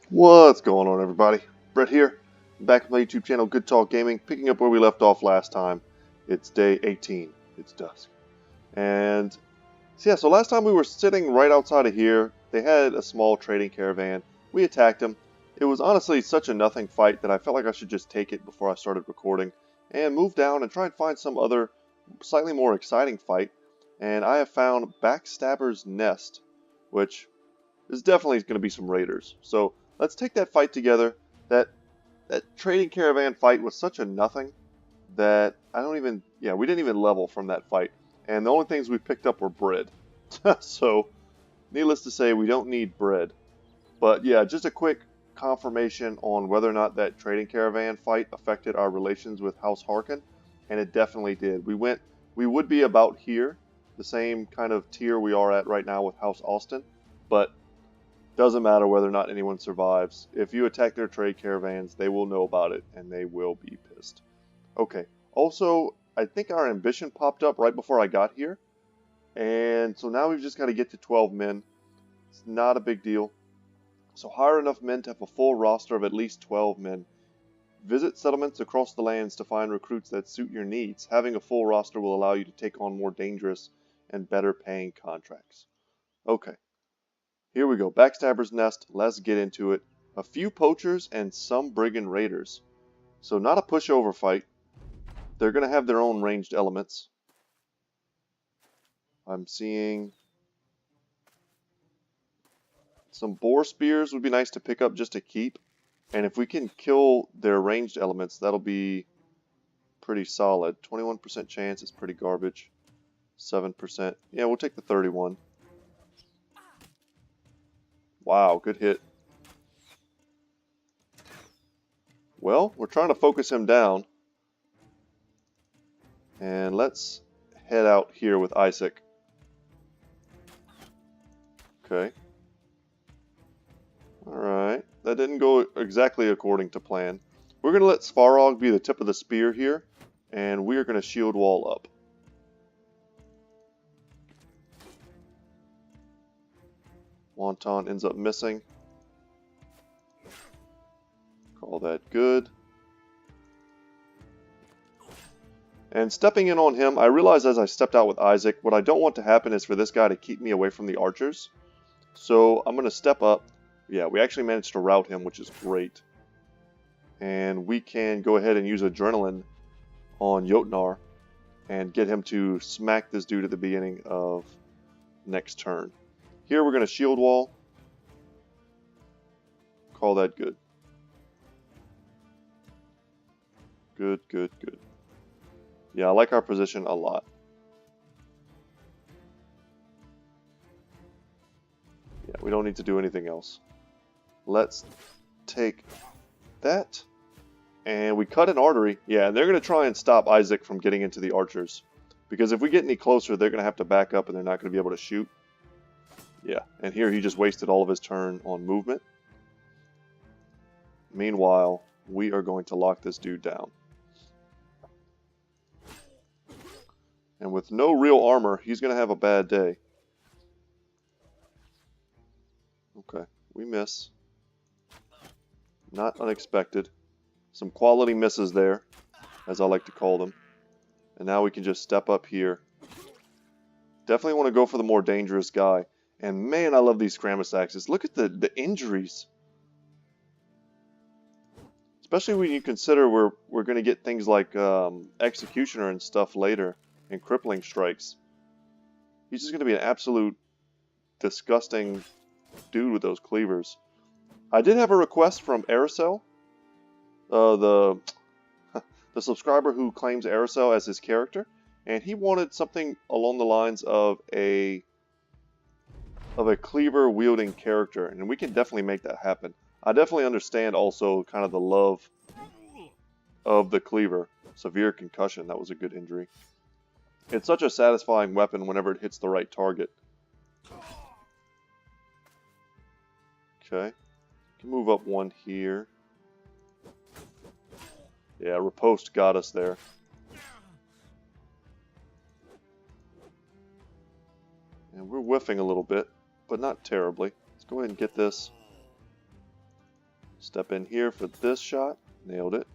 What's going on, everybody? Brett here, back at my YouTube channel, Good Talk Gaming, picking up where we left off last time. It's day 18. It's dusk. And so last time we were sitting right outside of here. They had a small trading caravan. We attacked them. It was honestly such a nothing fight that I felt like I should just take it before I started recording and move down and try and find some other slightly more exciting fight. And I have found Backstabber's Nest, which is definitely going to be some raiders. So let's take that fight together. That trading caravan fight was such a nothing that we didn't even level from that fight. And the only things we picked up were bread. So, needless to say, we don't need bread. But yeah, just a quick confirmation on whether or not that trading caravan fight affected our relations with House Harkin. And it definitely did. We would be about here, the same kind of tier we are at right now with House Austin. But doesn't matter whether or not anyone survives. If you attack their trade caravans, they will know about it, and they will be pissed. Okay. Also, I think our ambition popped up right before I got here. And so now we've just got to get to 12 men. It's not a big deal. So hire enough men to have a full roster of at least 12 men. Visit settlements across the lands to find recruits that suit your needs. Having a full roster will allow you to take on more dangerous and better paying contracts. Okay. Here we go. Backstabber's Nest. Let's get into it. A few poachers and some brigand raiders. So not a pushover fight. They're going to have their own ranged elements. I'm seeing some boar spears would be nice to pick up just to keep. And if we can kill their ranged elements, that'll be pretty solid. 21% chance is pretty garbage. 7%. Yeah, we'll take the 31. Wow, good hit. Well, we're trying to focus him down. And let's head out here with Isaac. Okay. Alright. That didn't go exactly according to plan. We're going to let Svarog be the tip of the spear here. And we are going to shield wall up. Wonton ends up missing. Call that good. And stepping in on him, I realized as I stepped out with Isaac, what I don't want to happen is for this guy to keep me away from the archers. So I'm going to step up. Yeah, we actually managed to rout him, which is great. And we can go ahead and use Adrenaline on Jotnar and get him to smack this dude at the beginning of next turn. Here we're going to shield wall. Call that good. Good, good, good. Yeah, I like our position a lot. Yeah, we don't need to do anything else. Let's take that. And we cut an artery. Yeah, and they're going to try and stop Isaac from getting into the archers. Because if we get any closer, they're going to have to back up and they're not going to be able to shoot. Yeah, and here he just wasted all of his turn on movement. Meanwhile, we are going to lock this dude down. And with no real armor, he's going to have a bad day. Okay, we miss. Not unexpected. Some quality misses there, as I like to call them. And now we can just step up here. Definitely want to go for the more dangerous guy. And man, I love these Krampus axes. Look at the injuries. Especially when you consider we're going to get things like Executioner and stuff later. And Crippling Strikes. He's just going to be an absolute disgusting dude with those cleavers. I did have a request from Aracel. The subscriber who claims Aracel as his character. And he wanted something along the lines of a cleaver wielding character, and we can definitely make that happen. I definitely understand also kind of the love of the cleaver. Severe concussion, that was a good injury. It's such a satisfying weapon whenever it hits the right target. Okay, can move up one here. Yeah, riposte got us there. And we're whiffing a little bit, but not terribly. Let's go ahead and get this. Step in here for this shot. Nailed it.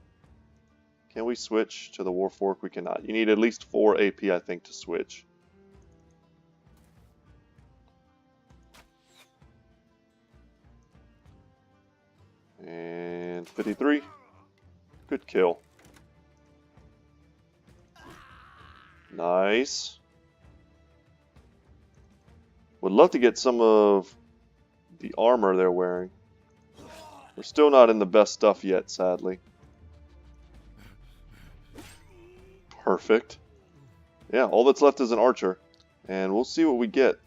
Can we switch to the Warfork? We cannot. You need at least 4 AP, I think, to switch. And 53. Good kill. Nice. Would love to get some of the armor they're wearing. We're still not in the best stuff yet, sadly. Perfect. Yeah, all that's left is an archer. And we'll see what we get.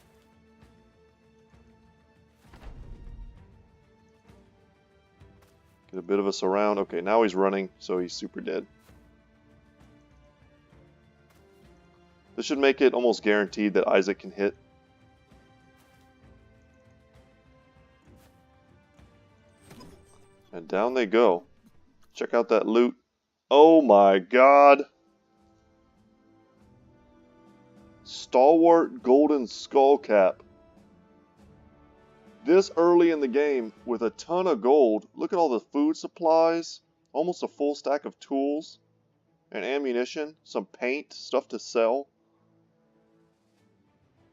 Get a bit of a surround. Okay, now he's running, so he's super dead. This should make it almost guaranteed that Isaac can hit. And down they go. Check out that loot. Oh my god! Stalwart Golden Skull Cap. This early in the game with a ton of gold. Look at all the food supplies. Almost a full stack of tools and ammunition. Some paint, stuff to sell.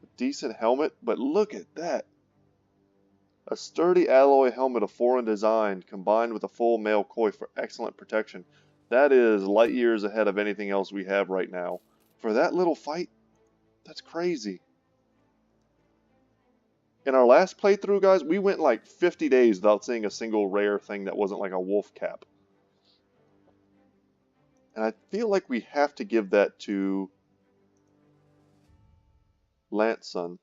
A decent helmet, but look at that. A sturdy alloy helmet of foreign design combined with a full mail coif for excellent protection. That is light years ahead of anything else we have right now. For that little fight, that's crazy. In our last playthrough, guys, we went like 50 days without seeing a single rare thing that wasn't like a wolf cap. And I feel like we have to give that to Lanson.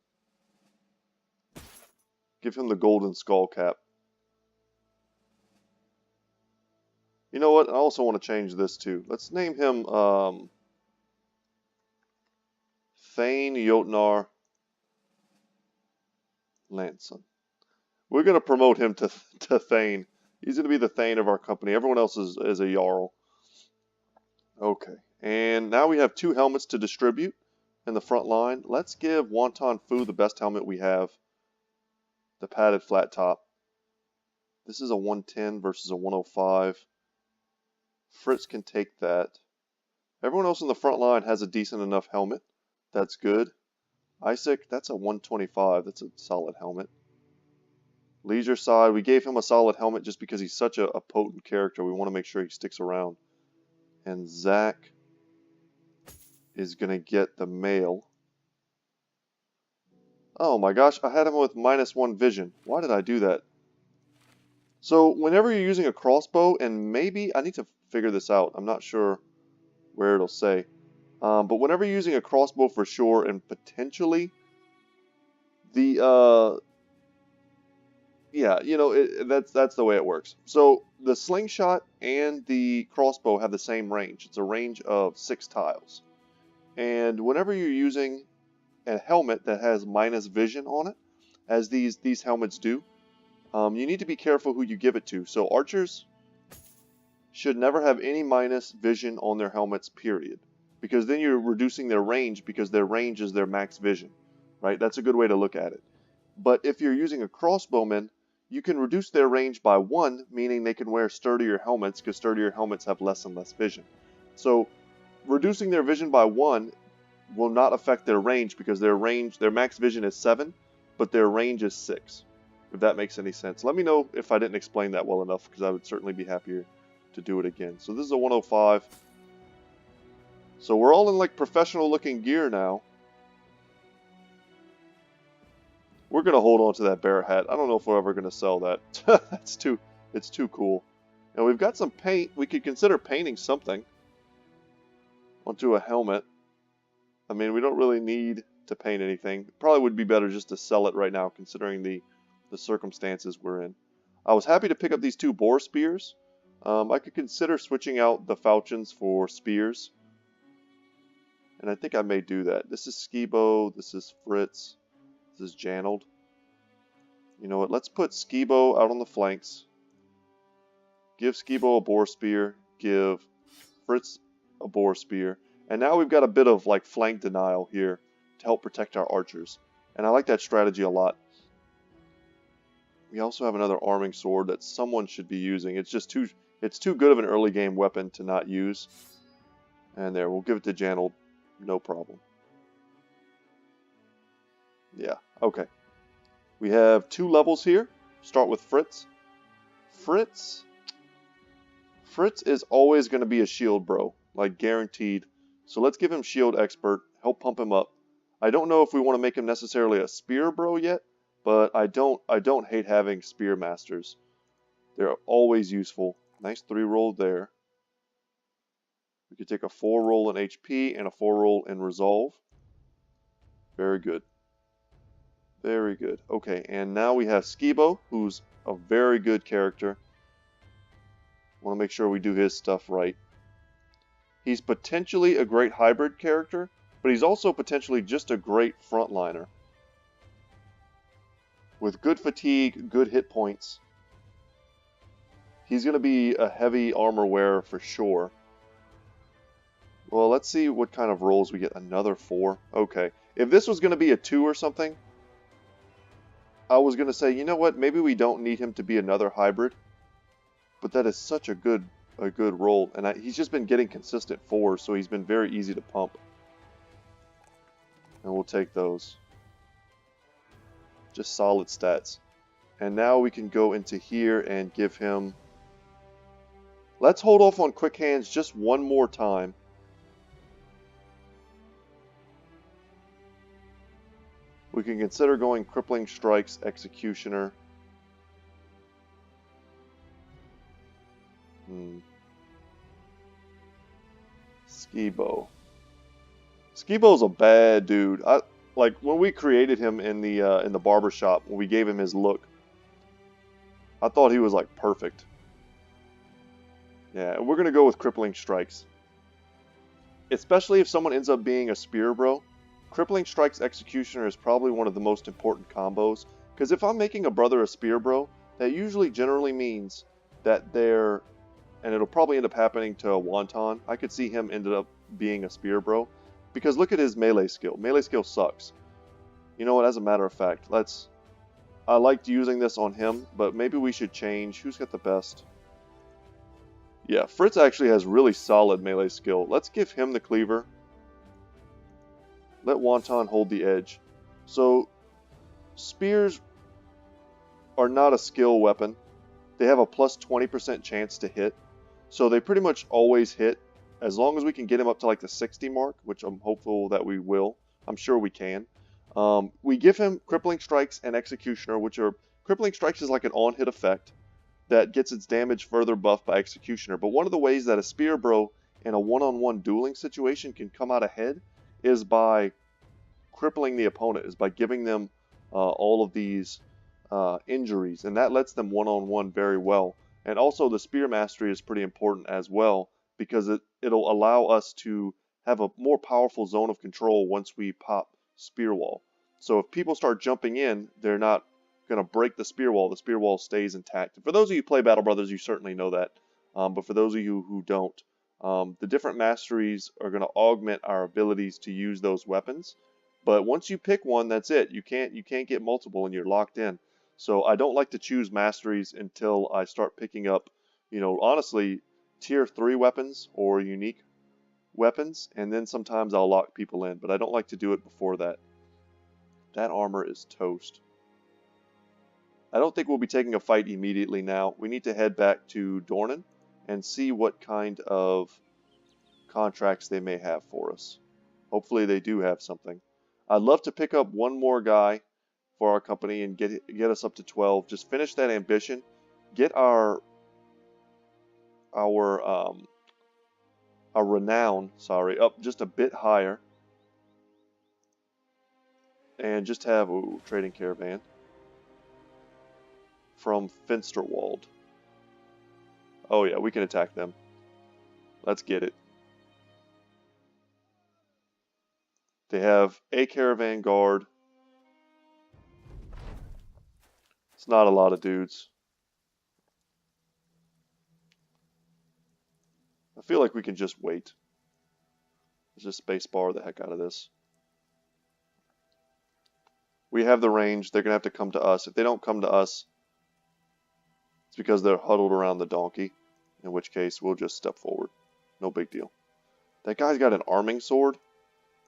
Give him the golden skull cap. You know what? I also want to change this too. Let's name him Thane Jotnar Lanson. We're going to promote him to Thane. He's going to be the Thane of our company. Everyone else is a Jarl. Okay. And now we have 2 helmets to distribute in the front line. Let's give Wonton Fu the best helmet we have. The padded flat top. This is a 110 versus a 105. Fritz can take that. Everyone else in the front line has a decent enough helmet. That's good. Isaac, that's a 125. That's a solid helmet. Leisure side, we gave him a solid helmet just because he's such a potent character. We want to make sure he sticks around. And Zach is going to get the mail. Oh my gosh, I had him with -1 vision. Why did I do that? So whenever you're using a crossbow, and maybe, I need to figure this out. I'm not sure where it'll say. But whenever you're using a crossbow for sure, and potentially the, yeah, you know, that's the way it works. So the slingshot and the crossbow have the same range. It's a range of 6 tiles. And whenever you're using a helmet that has minus vision on it, as these helmets do, you need to be careful who you give it to. So archers should never have any minus vision on their helmets, period. Because then you're reducing their range, because their range is their max vision, right? That's a good way to look at it. But if you're using a crossbowman, you can reduce their range by 1, meaning they can wear sturdier helmets, because sturdier helmets have less and less vision. So reducing their vision by 1 will not affect their range, because their max vision is 7, but their range is 6. If that makes any sense. Let me know if I didn't explain that well enough, because I would certainly be happier to do it again. So this is a 105. So we're all in like professional looking gear now. We're going to hold on to that bear hat. I don't know if we're ever going to sell that. It's too cool. And we've got some paint. We could consider painting something onto a helmet. I mean, we don't really need to paint anything. Probably would be better just to sell it right now, considering the circumstances we're in. I was happy to pick up these 2 boar spears. I could consider switching out the falchions for spears. And I think I may do that. This is Skibo, this is Fritz, this is Janold. You know what, let's put Skibo out on the flanks. Give Skibo a boar spear, give Fritz a boar spear. And now we've got a bit of like flank denial here to help protect our archers. And I like that strategy a lot. We also have another arming sword that someone should be using. It's just it's too good of an early game weapon to not use. And there, we'll give it to Janold, no problem. Yeah, okay. We have 2 levels here. Start with Fritz. Fritz is always going to be a shield bro, like guaranteed. So let's give him shield expert, help pump him up. I don't know if we want to make him necessarily a spear bro yet, but I don't hate having spear masters. They're always useful. Nice 3 roll there. We could take a 4 roll in HP and a 4 roll in resolve. Very good. Very good. Okay, and now we have Skibo, who's a very good character. Want to make sure we do his stuff right. He's potentially a great hybrid character, but he's also potentially just a great frontliner. With good fatigue, good hit points. He's going to be a heavy armor wearer for sure. Well, let's see what kind of rolls we get. Another 4. Okay. If this was going to be a 2 or something, I was going to say, you know what, maybe we don't need him to be another hybrid. But that is such a good roll. And he's just been getting consistent 4s, so he's been very easy to pump. And we'll take those. Just solid stats. And now we can go into here and give him... Let's hold off on quick hands just one more time. We can consider going crippling strikes, executioner. Skibo. Skibo's a bad dude. Like when we created him in the barber shop, when we gave him his look, I thought he was like perfect. Yeah, we're gonna go with crippling strikes. Especially if someone ends up being a spear bro. Crippling strikes executioner is probably one of the most important combos. Because if I'm making a brother a spear bro, that usually generally means that they're, and it'll probably end up happening to a Wonton. I could see him ended up being a spear bro. Because look at his melee skill. Melee skill sucks. You know what, as a matter of fact, I liked using this on him, but maybe we should change. Who's got the best? Yeah, Fritz actually has really solid melee skill. Let's give him the cleaver. Let Wonton hold the edge. So, spears are not a skill weapon. They have a plus 20% chance to hit. So they pretty much always hit. As long as we can get him up to like the 60 mark, which I'm hopeful that we will. I'm sure we can. We give him crippling strikes and executioner, which are... Crippling strikes is like an on-hit effect that gets its damage further buffed by executioner. But one of the ways that a spear bro in a one-on-one dueling situation can come out ahead is by crippling the opponent, is by giving them all of these injuries, and that lets them one-on-one very well. And also the spear mastery is pretty important as well, because it'll allow us to have a more powerful zone of control once we pop spear wall. So if people start jumping in, they're not going to break the spear wall stays intact. And for those of you who play Battle Brothers, you certainly know that. But for those of you who don't, the different masteries are going to augment our abilities to use those weapons. But once you pick one, that's it. You can't get multiple and you're locked in. So I don't like to choose masteries until I start picking up, you know, honestly, tier 3 weapons or unique weapons, and then sometimes I'll lock people in, but I don't like to do it before that. That armor is toast. I don't think we'll be taking a fight immediately now. We need to head back to Dornan and see what kind of contracts they may have for us. Hopefully they do have something. I'd love to pick up one more guy for our company and get us up to 12. Just finish that ambition. Get our renown, up just a bit higher. And just have, trading caravan. From Finsterwald. Oh yeah, we can attack them. Let's get it. They have a caravan guard. It's not a lot of dudes. I feel like we can just wait. Let's just spacebar the heck out of this. We have the range. They're going to have to come to us. If they don't come to us, because they're huddled around the donkey, in which case we'll just step forward. No big deal. That guy's got an arming sword?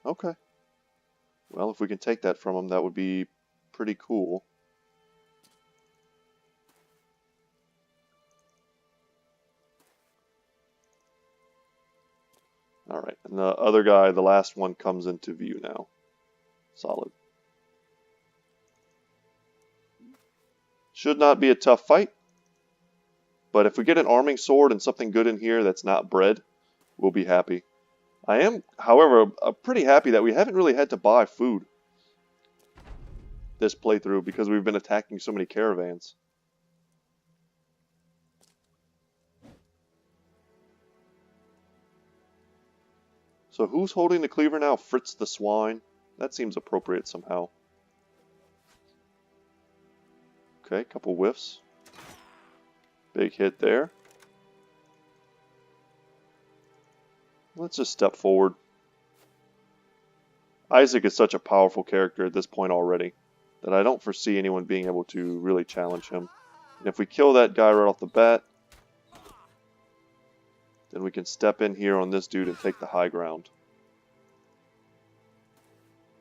Okay. Well, if we can take that from him, that would be pretty cool. Alright, and the other guy, the last one, comes into view now. Solid. Should not be a tough fight. But if we get an arming sword and something good in here that's not bread, we'll be happy. I am, however, pretty happy that we haven't really had to buy food this playthrough because we've been attacking so many caravans. So who's holding the cleaver now? Fritz the swine? That seems appropriate somehow. Okay, couple whiffs. Big hit there. Let's just step forward. Isaac is such a powerful character at this point already that I don't foresee anyone being able to really challenge him. And if we kill that guy right off the bat, then we can step in here on this dude and take the high ground.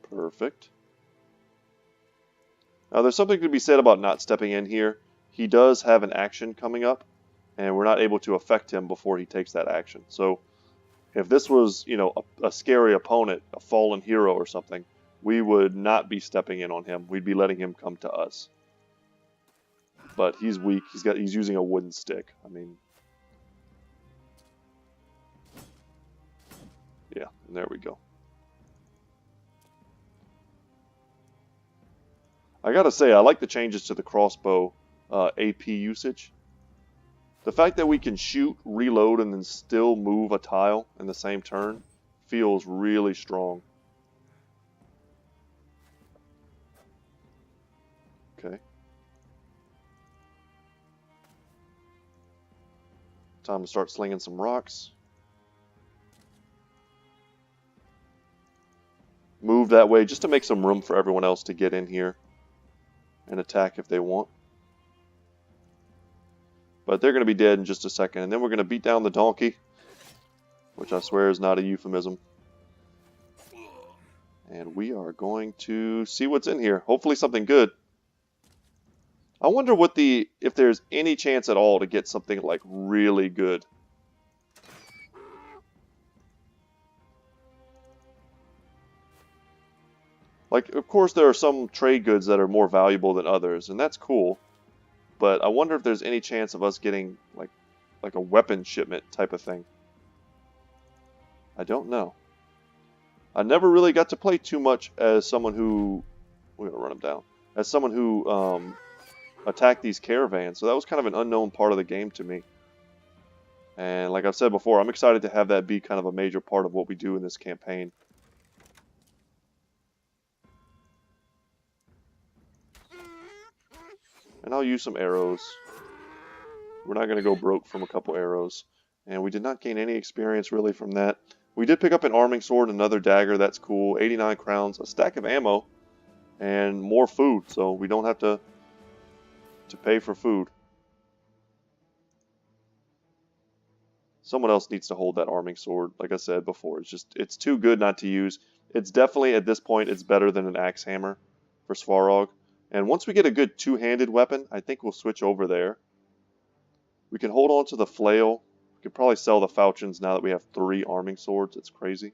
Perfect. Now there's something to be said about not stepping in here. He does have an action coming up, and we're not able to affect him before he takes that action. So if this was, you know, a scary opponent, a fallen hero or something, we would not be stepping in on him. We'd be letting him come to us. But he's weak. He's using a wooden stick. I mean, yeah, and there we go. I gotta say, I like the changes to the crossbow AP usage. The fact that we can shoot, reload, and then still move a tile in the same turn feels really strong. Okay. Time to start slinging some rocks. Move that way just to make some room for everyone else to get in here and attack if they want. But they're going to be dead in just a second. And then we're going to beat down the donkey, which I swear is not a euphemism. And we are going to see what's in here. Hopefully something good. I wonder what if there's any chance at all to get something like really good. Like, of course there are some trade goods that are more valuable than others, and that's cool. But I wonder if there's any chance of us getting like a weapon shipment type of thing. I don't know. I never really got to play too much as someone who... We're going to run him down. As someone who attacked these caravans, so that was kind of an unknown part of the game to me. And like I've said before, I'm excited to have that be kind of a major part of what we do in this campaign. And I'll use some arrows. We're not going to go broke from a couple arrows. And we did not gain any experience really from that. We did pick up an arming sword, another dagger, that's cool. 89 crowns, a stack of ammo, and more food. So we don't have to pay for food. Someone else needs to hold that arming sword. Like I said before, it's too good not to use. It's definitely, at this point, it's better than an axe hammer for Svarog. And once we get a good two-handed weapon, I think we'll switch over there. We can hold on to the flail. We could probably sell the falchions now that we have 3 arming swords. It's crazy.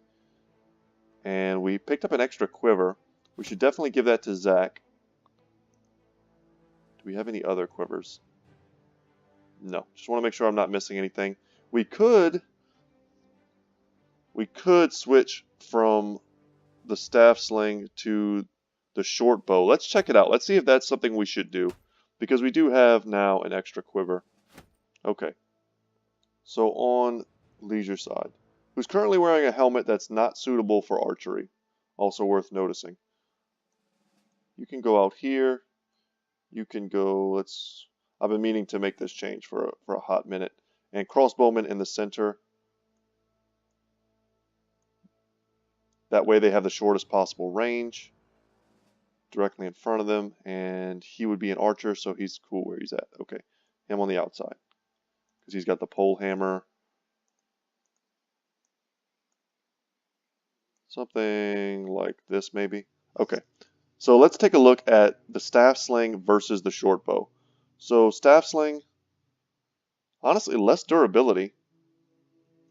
And we picked up an extra quiver. We should definitely give that to Zach. Do we have any other quivers? No. Just want to make sure I'm not missing anything. We could switch from the staff sling to the short bow. Let's check it out. Let's see if that's something we should do, because we do have now an extra quiver. Okay. So on leisure side, who's currently wearing a helmet that's not suitable for archery. Also worth noticing. You can go out here. You can go, I've been meaning to make this change for a hot minute. And crossbowmen in the center. That way they have the shortest possible range directly in front of them, and he would be an archer, so he's cool where he's at. Okay, him on the outside. Because he's got the pole hammer. Something like this, maybe. Okay. So let's take a look at the staff sling versus the short bow. So staff sling, honestly, less durability,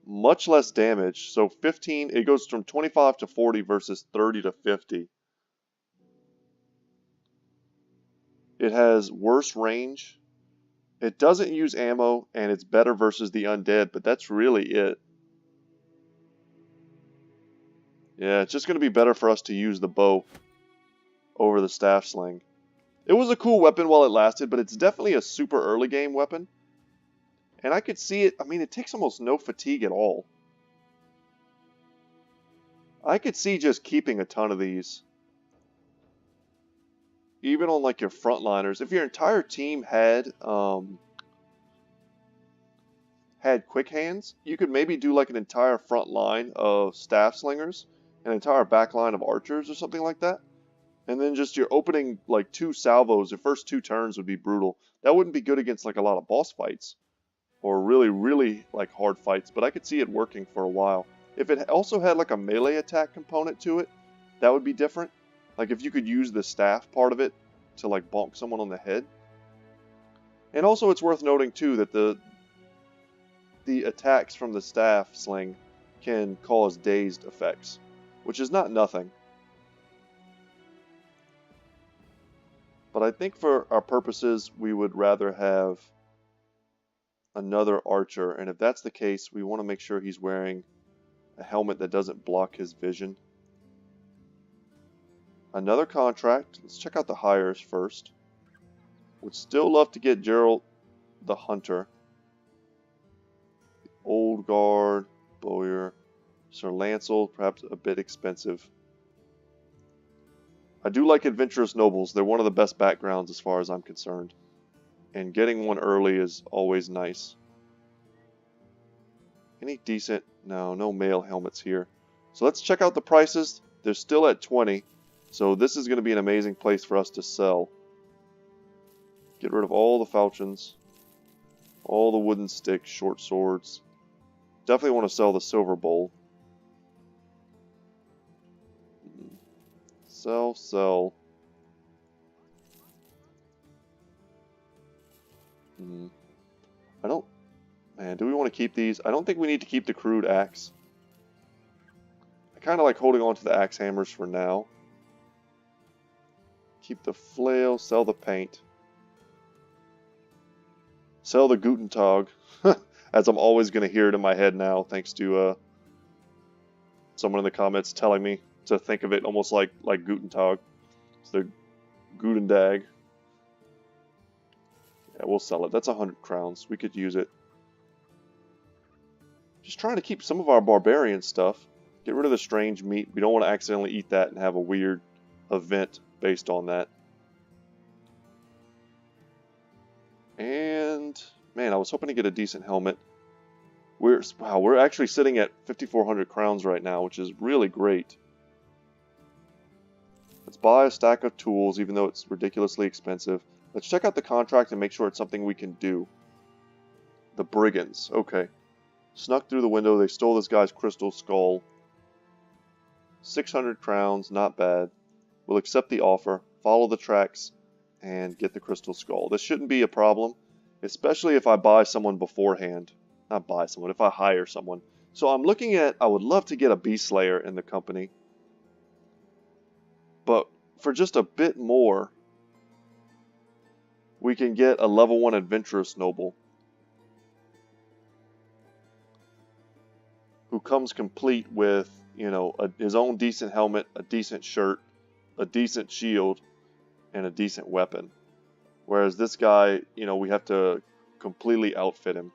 much less damage. So 15, it goes from 25 to 40 versus 30 to 50. It has worse range. It doesn't use ammo, and it's better versus the undead, but that's really it. Yeah, it's just going to be better for us to use the bow over the staff sling. It was a cool weapon while it lasted, but it's definitely a super early game weapon. And I could see it, I mean, it takes almost no fatigue at all. I could see just keeping a ton of these. Even on like your frontliners. If your entire team had quick hands, you could maybe do like an entire front line of staff slingers, an entire back line of archers or something like that. And then just your opening like 2 salvos, your first 2 turns would be brutal. That wouldn't be good against like a lot of boss fights or really like hard fights, but I could see it working for a while. If it also had like a melee attack component to it, that would be different. Like if you could use the staff part of it to like bonk someone on the head. And also it's worth noting too that the attacks from the staff sling can cause dazed effects, which is not nothing. But I think for our purposes, we would rather have another archer. And if that's the case, we want to make sure he's wearing a helmet that doesn't block his vision. Another contract. Let's check out the hires first. Would still love to get Gerald the Hunter. The Old Guard, Bowyer, Sir Lancel, perhaps a bit expensive. I do like Adventurous Nobles. They're one of the best backgrounds as far as I'm concerned. And getting one early is always nice. Any decent... No male helmets here. So let's check out the prices. They're still at 20. So this is going to be an amazing place for us to sell. Get rid of all the falchions. All the wooden sticks, short swords. Definitely want to sell the silver bowl. Sell. I don't... Man, do we want to keep these? I don't think we need to keep the crude axe. I kind of like holding on to the axe hammers for now. Keep the flail, sell the paint. Sell the Guten Tag. As I'm always going to hear it in my head now, thanks to someone in the comments telling me to think of it almost like Guten Tag. It's the Guten Dag. Yeah, we'll sell it. That's 100 crowns. We could use it. Just trying to keep some of our barbarian stuff. Get rid of the strange meat. We don't want to accidentally eat that and have a weird event based on that. And man, I was hoping to get a decent helmet. We're actually sitting at 5,400 crowns right now, which is really great. Let's buy a stack of tools, even though it's ridiculously expensive. Let's check out the contract and make sure it's something we can do. The brigands. Okay. Snuck through the window. They stole this guy's crystal skull. 600 crowns. Not bad. We'll accept the offer, follow the tracks, and get the crystal skull. This shouldn't be a problem, especially if I buy someone beforehand. Not buy someone, if I hire someone. So I'm looking at, I would love to get a Beast Slayer in the company. But for just a bit more, we can get a level 1 Adventurous Noble. Who comes complete with, you know, his own decent helmet, a decent shirt, a decent shield, and a decent weapon. Whereas this guy, you know, we have to completely outfit him.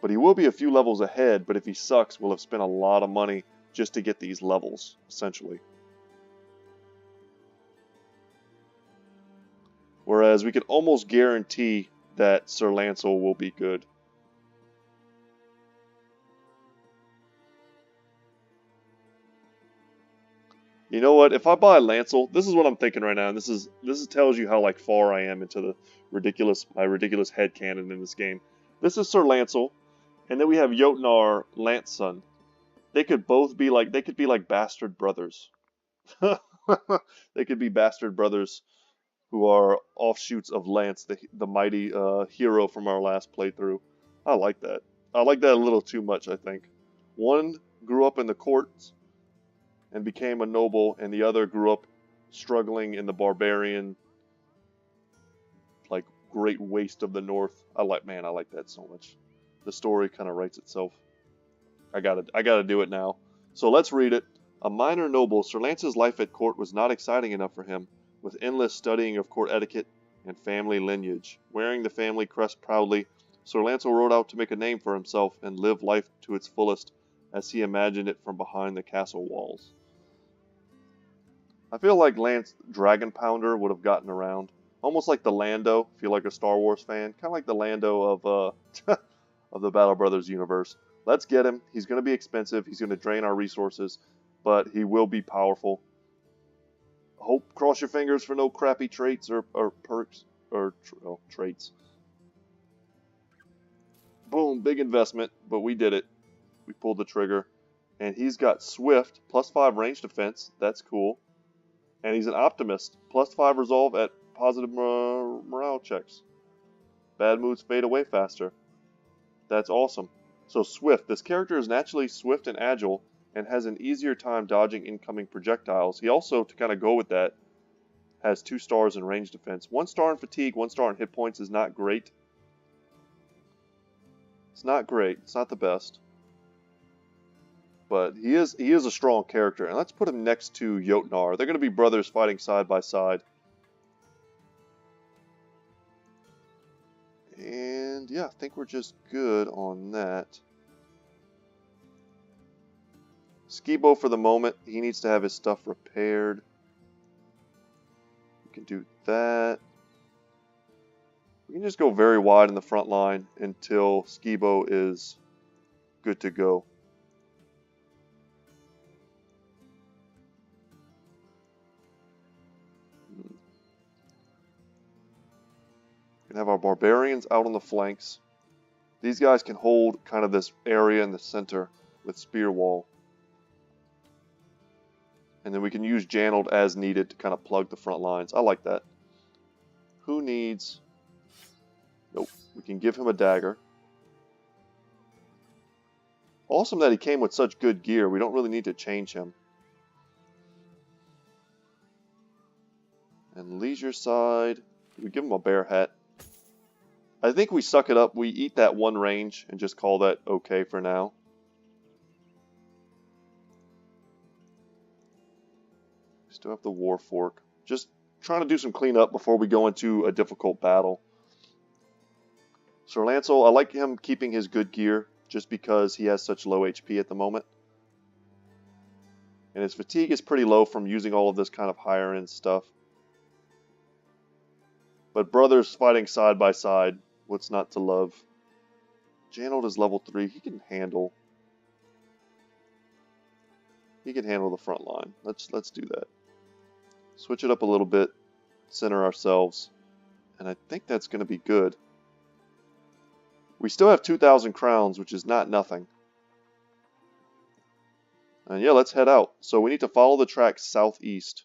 But he will be a few levels ahead, but if he sucks, we'll have spent a lot of money just to get these levels, essentially. Whereas we can almost guarantee that Sir Lancel will be good. You know what? If I buy Lancel, this is what I'm thinking right now, and this tells you how like far I am into the my ridiculous headcanon in this game. This is Sir Lancel, and then we have Jotnar Lanceson. They could be like bastard brothers. They could be bastard brothers who are offshoots of Lance, the mighty hero from our last playthrough. I like that. I like that a little too much, I think. One grew up in the courts and became a noble, and the other grew up struggling in the barbarian, like, great waste of the north. I like that so much. The story kind of writes itself. I gotta do it now. So let's read it. A minor noble, Sir Lance's life at court was not exciting enough for him, with endless studying of court etiquette and family lineage. Wearing the family crest proudly, Sir Lancel rode out to make a name for himself and live life to its fullest as he imagined it from behind the castle walls. I feel like Lance Dragon Pounder would have gotten around. Almost like the Lando, if you're like a Star Wars fan. Kind of like the Lando of of the Battle Brothers universe. Let's get him. He's going to be expensive. He's going to drain our resources. But he will be powerful. Cross your fingers for no crappy traits or perks. Or traits. Boom, big investment. But we did it. We pulled the trigger. And he's got Swift, +5 range defense. That's cool. And he's an optimist. +5 resolve at positive morale checks. Bad moods fade away faster. That's awesome. So Swift. This character is naturally swift and agile and has an easier time dodging incoming projectiles. He also, to kind of go with that, has 2 stars in range defense. 1 star in fatigue, 1 star in hit points is not great. It's not great. It's not the best. But he is a strong character. And let's put him next to Jotnar. They're going to be brothers fighting side by side. And yeah, I think we're just good on that. Skibo for the moment. He needs to have his stuff repaired. We can do that. We can just go very wide in the front line until Skibo is good to go. We can have our barbarians out on the flanks. These guys can hold kind of this area in the center with spear wall. And then we can use Janold as needed to kind of plug the front lines. I like that. Who needs... Nope. We can give him a dagger. Awesome that he came with such good gear. We don't really need to change him. And leisure side... We give him a bear hat. I think we suck it up. We eat that 1 range and just call that okay for now. Still have the war fork. Just trying to do some cleanup before we go into a difficult battle. Sir Lancel, I like him keeping his good gear just because he has such low HP at the moment. And his fatigue is pretty low from using all of this kind of higher end stuff. But brothers fighting side by side, what's not to love? Janold is level 3. He can handle the front line. Let's do that. Switch it up a little bit, center ourselves, and I think that's going to be good. We still have 2,000 crowns, which is not nothing. And yeah, let's head out. So we need to follow the tracks southeast.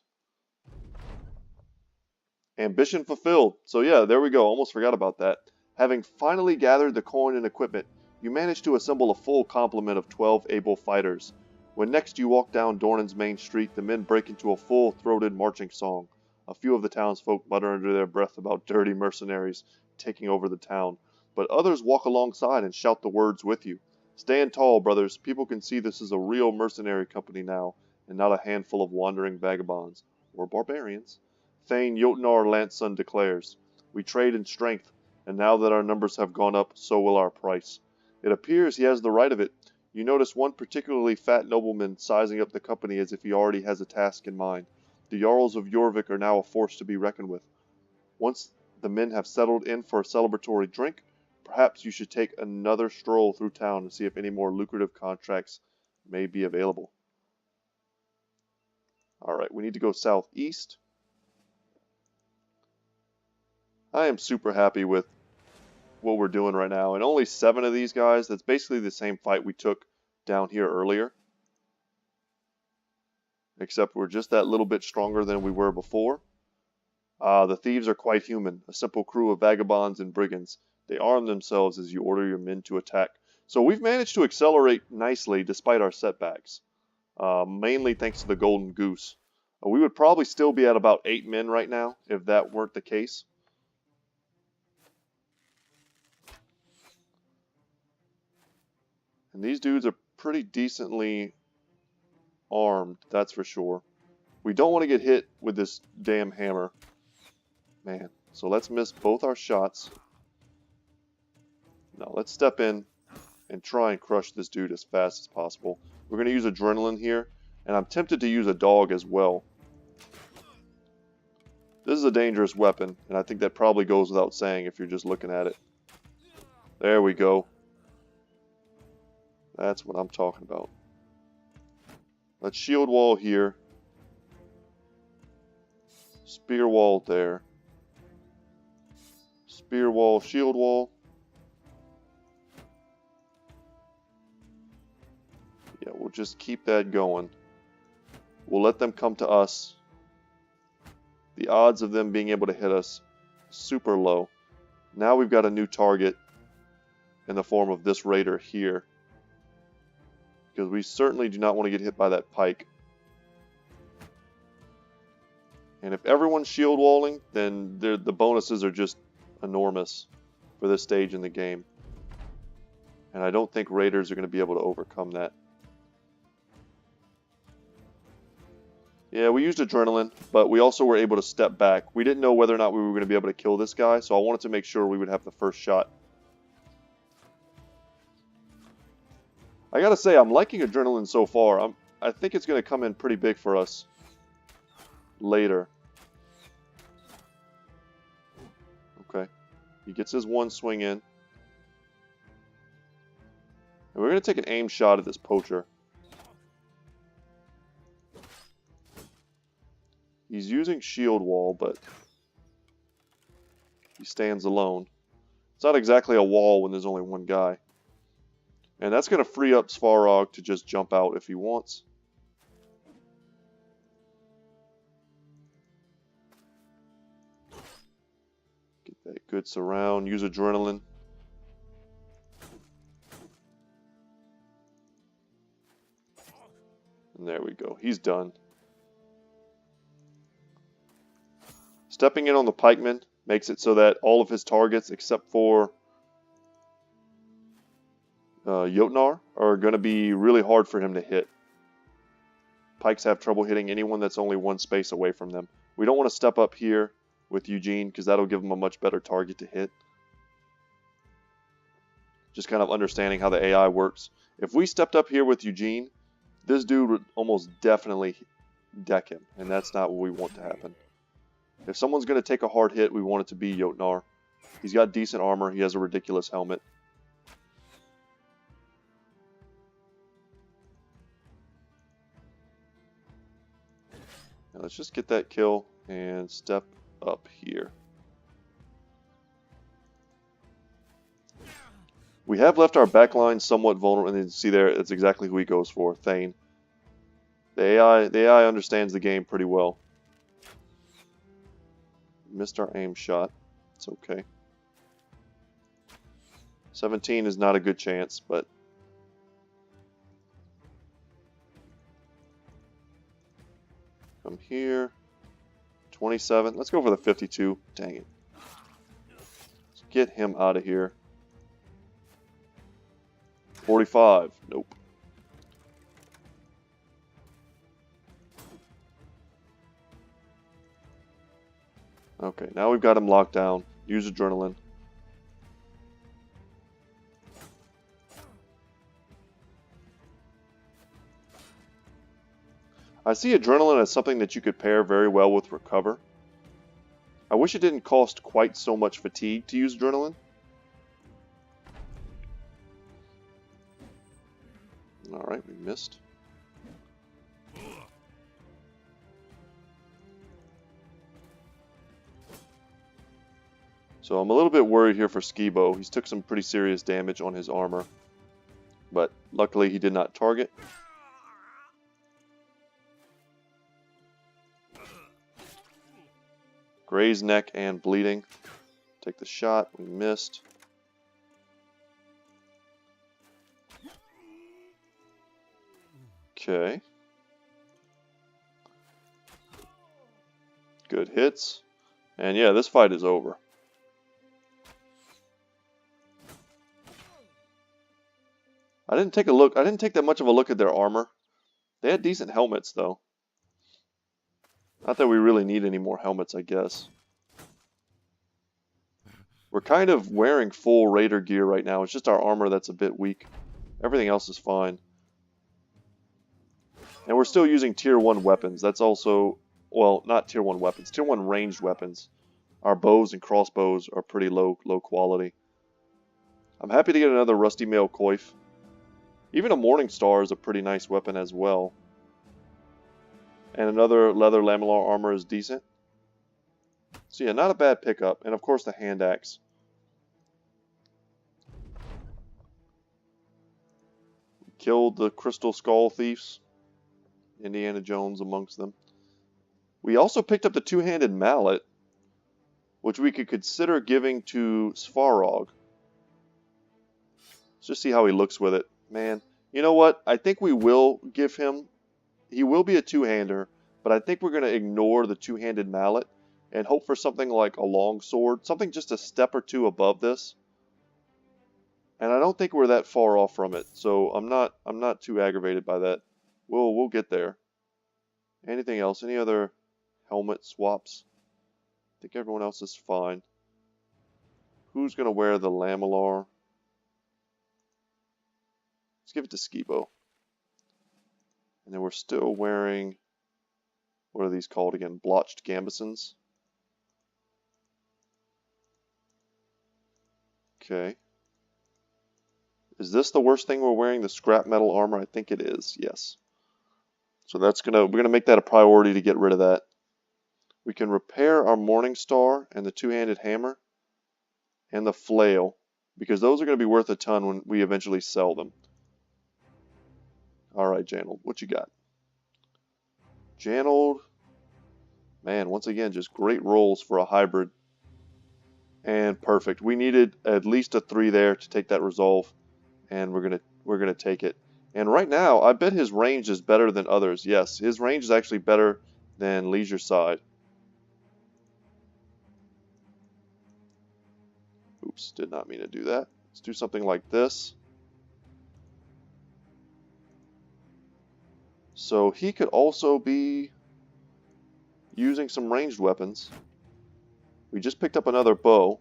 Ambition fulfilled. So yeah, there we go. Almost forgot about that. Having finally gathered the coin and equipment, you manage to assemble a full complement of 12 able fighters. When next you walk down Dornan's main street, the men break into a full-throated marching song. A few of the townsfolk mutter under their breath about dirty mercenaries taking over the town, but others walk alongside and shout the words with you. Stand tall, brothers. People can see this is a real mercenary company now, and not a handful of wandering vagabonds, or barbarians. Thane Jotnar Lanceson declares, "We trade in strength, and now that our numbers have gone up, so will our price. It appears he has the right of it. You notice one particularly fat nobleman sizing up the company as if he already has a task in mind. The Jarls of Jorvik are now a force to be reckoned with. Once the men have settled in for a celebratory drink, perhaps you should take another stroll through town and see if any more lucrative contracts may be available." Alright, we need to go southeast. I am super happy with what we're doing right now. And only 7 of these guys. That's basically the same fight we took down here earlier. Except we're just that little bit stronger than we were before. The thieves are quite human. A simple crew of vagabonds and brigands. They arm themselves as you order your men to attack. So we've managed to accelerate nicely despite our setbacks. Mainly thanks to the golden goose. We would probably still be at about 8 men right now if that weren't the case. And these dudes are pretty decently armed, that's for sure. We don't want to get hit with this damn hammer. Man, so let's miss both our shots. Now let's step in and try and crush this dude as fast as possible. We're going to use adrenaline here, and I'm tempted to use a dog as well. This is a dangerous weapon, and I think that probably goes without saying if you're just looking at it. There we go. That's what I'm talking about. Let's shield wall here. Spear wall there. Spear wall, shield wall. Yeah, we'll just keep that going. We'll let them come to us. The odds of them being able to hit us, super low. Now we've got a new target in the form of this raider here. Because we certainly do not want to get hit by that pike. And if everyone's shield walling, then the bonuses are just enormous for this stage in the game. And I don't think raiders are going to be able to overcome that. Yeah, we used adrenaline, but we also were able to step back. We didn't know whether or not we were going to be able to kill this guy, so I wanted to make sure we would have the first shot. I gotta say, I'm liking adrenaline so far. I think it's going to come in pretty big for us later. Okay. He gets his one swing in. And we're going to take an aim shot at this poacher. He's using shield wall, but he stands alone. It's not exactly a wall when there's only one guy. And that's going to free up Svarog to just jump out if he wants. Get that good surround. Use adrenaline. And there we go. He's done. Stepping in on the pikeman makes it so that all of his targets, except for Jotnar, are going to be really hard for him to hit. Pikes have trouble hitting anyone that's only one space away from them. We don't want to step up here with Eugene because that'll give him a much better target to hit. Just kind of understanding how the AI works. If we stepped up here with Eugene, this dude would almost definitely deck him, and that's not what we want to happen. If someone's going to take a hard hit, we want it to be Jotnar. He's got decent armor. He has a ridiculous helmet. Now let's just get that kill and step up here. We have left our backline somewhat vulnerable, and you see there, it's exactly who he goes for, Thane. The AI understands the game pretty well. Missed our aim shot. It's okay. 17 is not a good chance, but come here. 27. Let's go for the 52. Dang it. Let's get him out of here. 45. Nope. Okay, now we've got him locked down. Use adrenaline. I see adrenaline as something that you could pair very well with recover. I wish it didn't cost quite so much fatigue to use adrenaline. Alright, we missed. So I'm a little bit worried here for Skibo. He's took some pretty serious damage on his armor. But luckily he did not target. Grazed neck and bleeding. Take the shot. We missed. Okay. Good hits. And yeah, this fight is over. I didn't take that much of a look at their armor. They had decent helmets though. Not that we really need any more helmets, I guess. We're kind of wearing full Raider gear right now. It's just our armor that's a bit weak. Everything else is fine. And we're still using tier 1 weapons. That's also, well, not tier 1 weapons. Tier 1 ranged weapons. Our bows and crossbows are pretty low quality. I'm happy to get another Rusty Mail Coif. Even a Morning Star is a pretty nice weapon as well. And another leather lamellar armor is decent. So yeah, not a bad pickup. And of course the hand axe. Killed the Crystal Skull Thieves. Indiana Jones amongst them. We also picked up the two-handed mallet, which we could consider giving to Svarog. Let's just see how he looks with it. Man, you know what? I think we will give him... He will be a two-hander, but I think we're going to ignore the two-handed mallet and hope for something like a long sword, something just a step or two above this. And I don't think we're that far off from it, so I'm not too aggravated by that. We'll get there. Anything else? Any other helmet swaps? I think everyone else is fine. Who's going to wear the lamellar? Let's give it to Skibo. And then we're still wearing, what are these called again? Blotched gambesons. Okay. Is this the worst thing we're wearing? The scrap metal armor? I think it is, yes. So we're gonna make that a priority to get rid of that. We can repair our Morning Star and the two-handed hammer and the flail, because those are gonna be worth a ton when we eventually sell them. Alright, Janold, what you got? Janold, man, once again, just great rolls for a hybrid. And perfect. We needed at least a 3 there to take that resolve, and we're gonna take it. And right now, I bet his range is better than others. Yes, his range is actually better than Leisure Side. Oops, did not mean to do that. Let's do something like this. So he could also be using some ranged weapons. We just picked up another bow.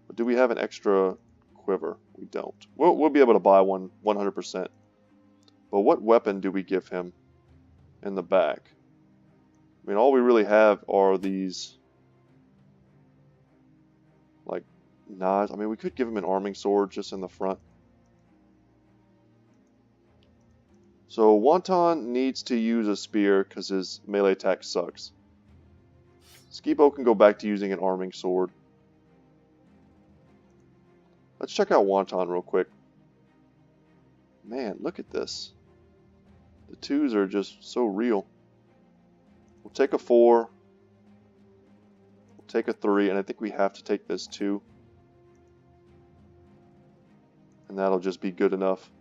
But do we have an extra quiver? We don't. We'll be able to buy one 100%. But what weapon do we give him in the back? I mean, all we really have are these, like, knives. I mean, we could give him an arming sword just in the front. So Wonton needs to use a spear because his melee attack sucks. Skibo can go back to using an arming sword. Let's check out Wonton real quick. Man, look at this. The 2s are just so real. We'll take a 4. We'll take a 3, and I think we have to take this 2. And that'll just be good enough.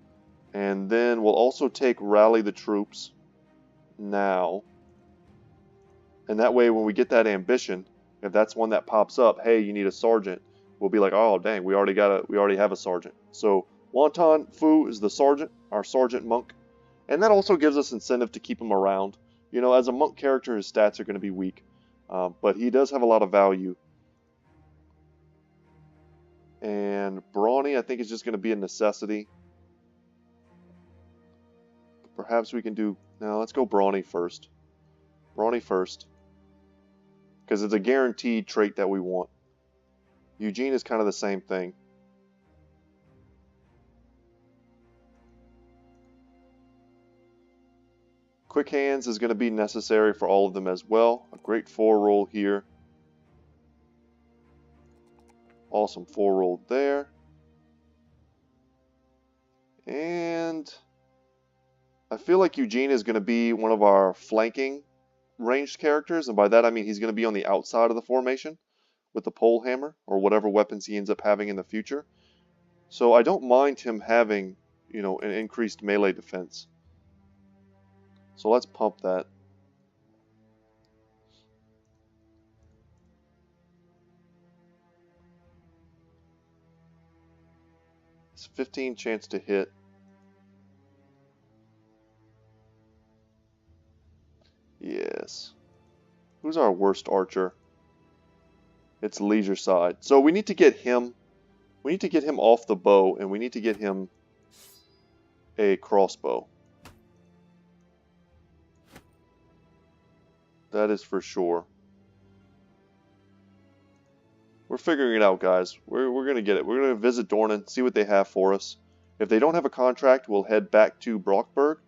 And then we'll also take Rally the Troops now. And that way when we get that ambition, if that's one that pops up, hey, you need a sergeant, we'll be like, oh dang, we already have a sergeant. So Wonton Fu is the sergeant, our sergeant monk. And that also gives us incentive to keep him around. You know, as a monk character, his stats are going to be weak. But he does have a lot of value. And Brawny, I think, is just going to be a necessity. Perhaps we can do... No, let's go Brawny first. Brawny first. Because it's a guaranteed trait that we want. Eugene is kind of the same thing. Quick Hands is going to be necessary for all of them as well. A great 4 roll here. Awesome 4-roll there. And I feel like Eugene is going to be one of our flanking ranged characters, and by that I mean he's going to be on the outside of the formation with the pole hammer or whatever weapons he ends up having in the future. So I don't mind him having, you know, an increased melee defense. So let's pump that. It's 15 chance to hit. Yes. Who's our worst archer? It's Leisure Side. So we need to get him. We need to get him off the bow, and we need to get him a crossbow. That is for sure. We're figuring it out, guys. We're going to get it. We're going to visit Dornan, see what they have for us. If they don't have a contract, we'll head back to Brockburg.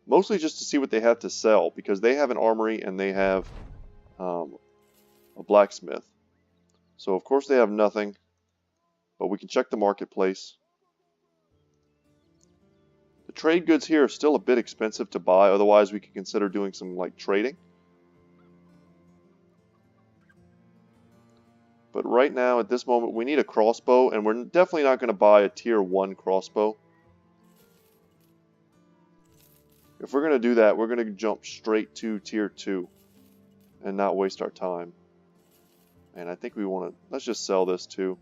Mostly just to see what they have to sell, because they have an armory and they have a blacksmith. So of course they have nothing, but we can check the marketplace. The trade goods here are still a bit expensive to buy, otherwise we could consider doing some like trading. But right now, at this moment, we need a crossbow, and we're definitely not going to buy a tier 1 crossbow. If we're going to do that, we're going to jump straight to tier 2 and not waste our time. And I think we want to, let's just sell this too.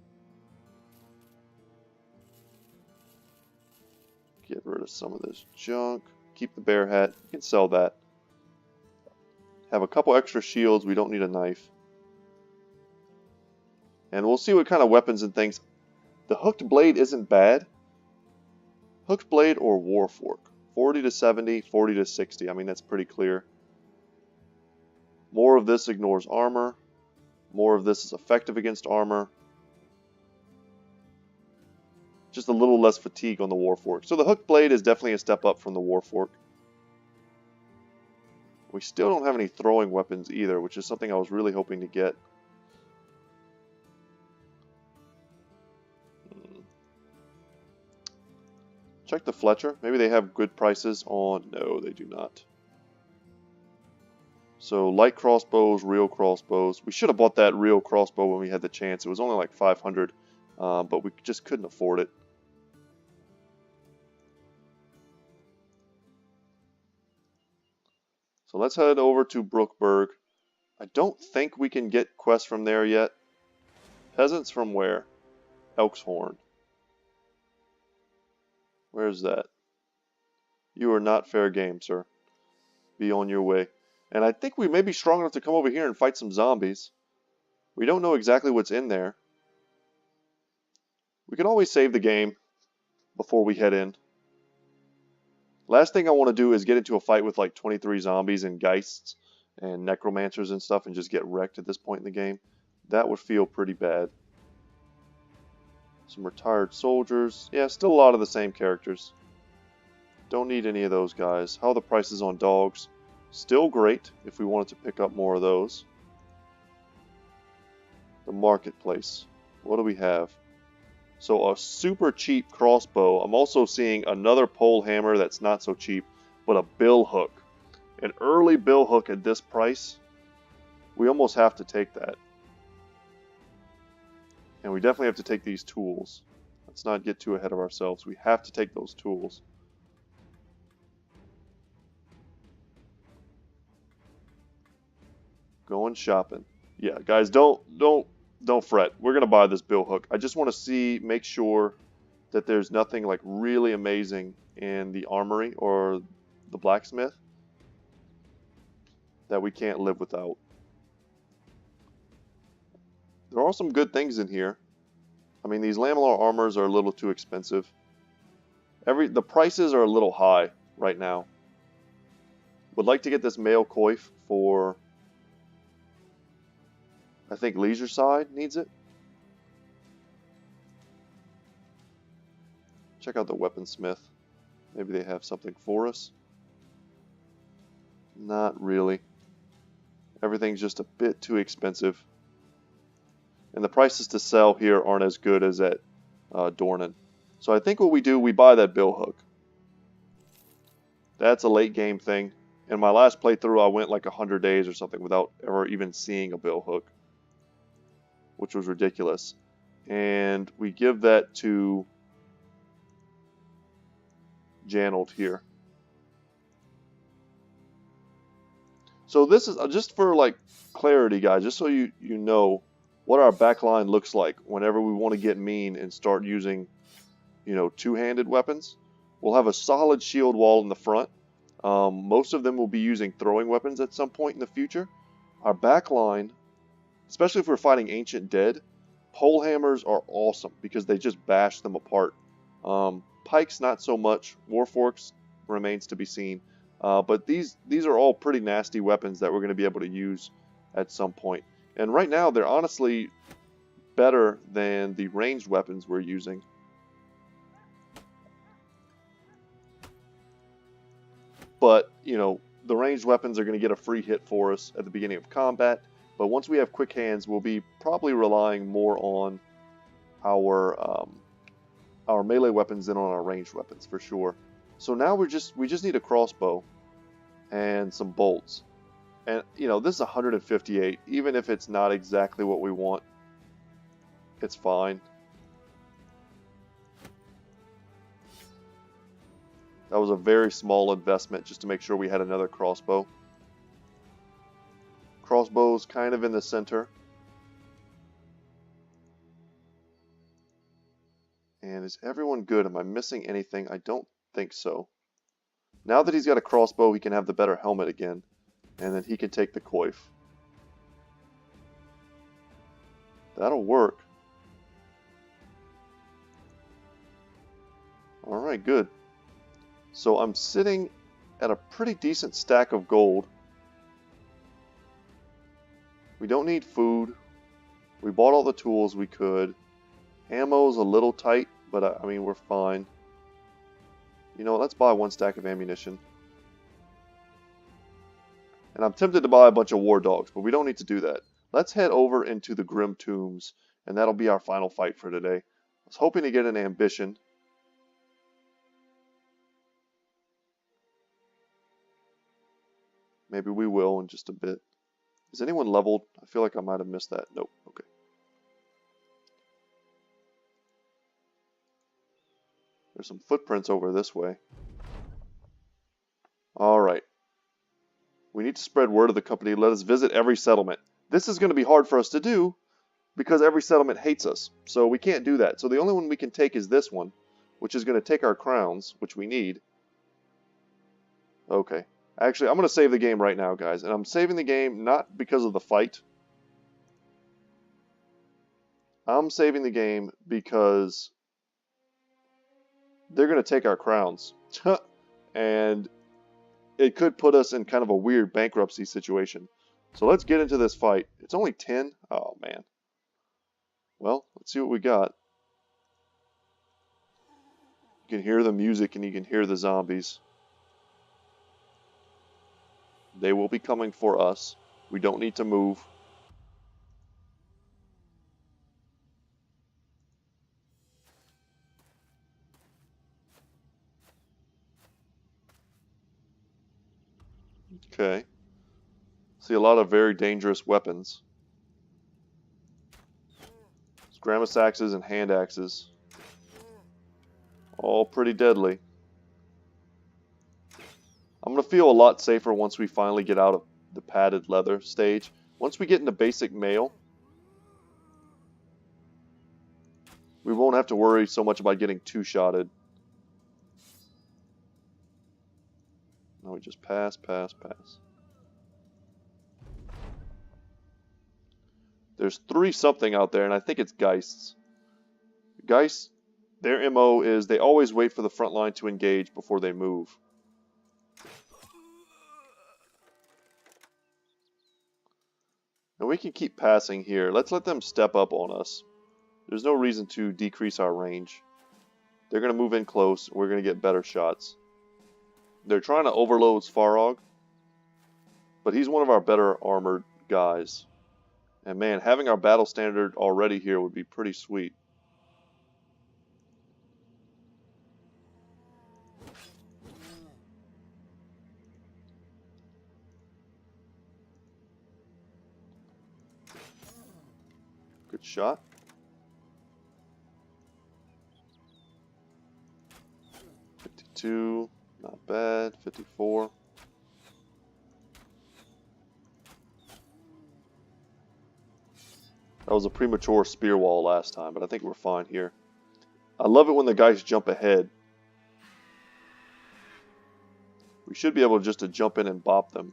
Get rid of some of this junk. Keep the bear hat. You can sell that. Have a couple extra shields. We don't need a knife. And we'll see what kind of weapons and things. The hooked blade isn't bad. Hooked blade or war fork. 40 to 70, 40 to 60. I mean, that's pretty clear. More of this ignores armor. More of this is effective against armor. Just a little less fatigue on the war fork. So the hooked blade is definitely a step up from the war fork. We still don't have any throwing weapons either, which is something I was really hoping to get. Check the Fletcher. Maybe they have good prices on... No, they do not. So, light crossbows, real crossbows. We should have bought that real crossbow when we had the chance. It was only like 500, but we just couldn't afford it. So let's head over to Brookburg. I don't think we can get quests from there yet. Peasants from where? Elkshorn. Where's that? You are not fair game, sir. Be on your way. And I think we may be strong enough to come over here and fight some zombies. We don't know exactly what's in there. We can always save the game before we head in. Last thing I want to do is get into a fight with like 23 zombies and geists and necromancers and stuff and just get wrecked at this point in the game. That would feel pretty bad. Some retired soldiers. Yeah, still a lot of the same characters. Don't need any of those guys. How are the prices on dogs? Still great if we wanted to pick up more of those. The marketplace. What do we have? So a super cheap crossbow. I'm also seeing another pole hammer that's not so cheap, but a bill hook. An early bill hook at this price. We almost have to take that. And we definitely have to take these tools. Let's not get too ahead of ourselves. We have to take those tools. Going shopping. Yeah, guys, don't fret. We're gonna buy this bill hook. I just want to make sure that there's nothing like really amazing in the armory or the blacksmith that we can't live without. There are some good things in here. I mean, these lamellar armors are a little too expensive. The prices are a little high right now. Would like to get this male coif for, I think Leisure Side needs it. Check out the weaponsmith. Maybe they have something for us. Not really. Everything's just a bit too expensive. and the prices to sell here aren't as good as at Dornan. So I think what we do, we buy that billhook. That's a late game thing. In my last playthrough, I went like 100 days or something without ever even seeing a billhook, which was ridiculous. And we give that to Janold here. So this is just for like clarity, guys, just so you know what our backline looks like whenever we want to get mean and start using, you know, two-handed weapons. We'll have a solid shield wall in the front. Most of them will be using throwing weapons at some point in the future. Our backline, especially if we're fighting Ancient Dead, pole hammers are awesome because they just bash them apart. Pikes, not so much. Warforks remains to be seen. But these are all pretty nasty weapons that we're going to be able to use at some point. And right now, they're honestly better than the ranged weapons we're using. But, you know, the ranged weapons are going to get a free hit for us at the beginning of combat. But once we have quick hands, we'll be probably relying more on our melee weapons than on our ranged weapons for sure. So now we just need a crossbow and some bolts. And, you know, this is 158. Even if it's not exactly what we want, it's fine. That was a very small investment just to make sure we had another crossbow. Crossbow's kind of in the center. And is everyone good? Am I missing anything? I don't think so. Now that he's got a crossbow, he can have the better helmet again. And then he can take the coif. That'll work. Alright, good. So I'm sitting at a pretty decent stack of gold. We don't need food. We bought all the tools we could. Ammo's a little tight, but I mean, we're fine. You know, let's buy one stack of ammunition. And I'm tempted to buy a bunch of war dogs, but we don't need to do that. Let's head over into the Grim Tombs, and that'll be our final fight for today. I was hoping to get an ambition. Maybe we will in just a bit. Is anyone leveled? I feel like I might have missed that. Nope. Okay. There's some footprints over this way. Alright. We need to spread word of the company. Let us visit every settlement. This is going to be hard for us to do because every settlement hates us. So we can't do that. So the only one we can take is this one, which is going to take our crowns, which we need. Okay. Actually, I'm going to save the game right now, guys. And I'm saving the game not because of the fight. I'm saving the game because they're going to take our crowns. And it could put us in kind of a weird bankruptcy situation. So let's get into this fight. It's only 10? Oh, man. Well, let's see what we got. You can hear the music and you can hear the zombies. They will be coming for us. We don't need to move. Okay. See a lot of very dangerous weapons. Gramis axes and hand axes. All pretty deadly. I'm going to feel a lot safer once we finally get out of the padded leather stage. Once we get into basic mail, we won't have to worry so much about getting two-shotted. No, we just pass, pass, pass. There's 3 something out there, and I think it's Geists. Geists, their MO is they always wait for the front line to engage before they move. And we can keep passing here. Let's let them step up on us. There's no reason to decrease our range. They're going to move in close. We're going to get better shots. They're trying to overload Svarog, but he's one of our better armored guys. And man, having our battle standard already here would be pretty sweet. Good shot. $52, not bad. 54. That was a premature spear wall last time, but I think we're fine here. I love it when the guys jump ahead. We should be able just to jump in and bop them.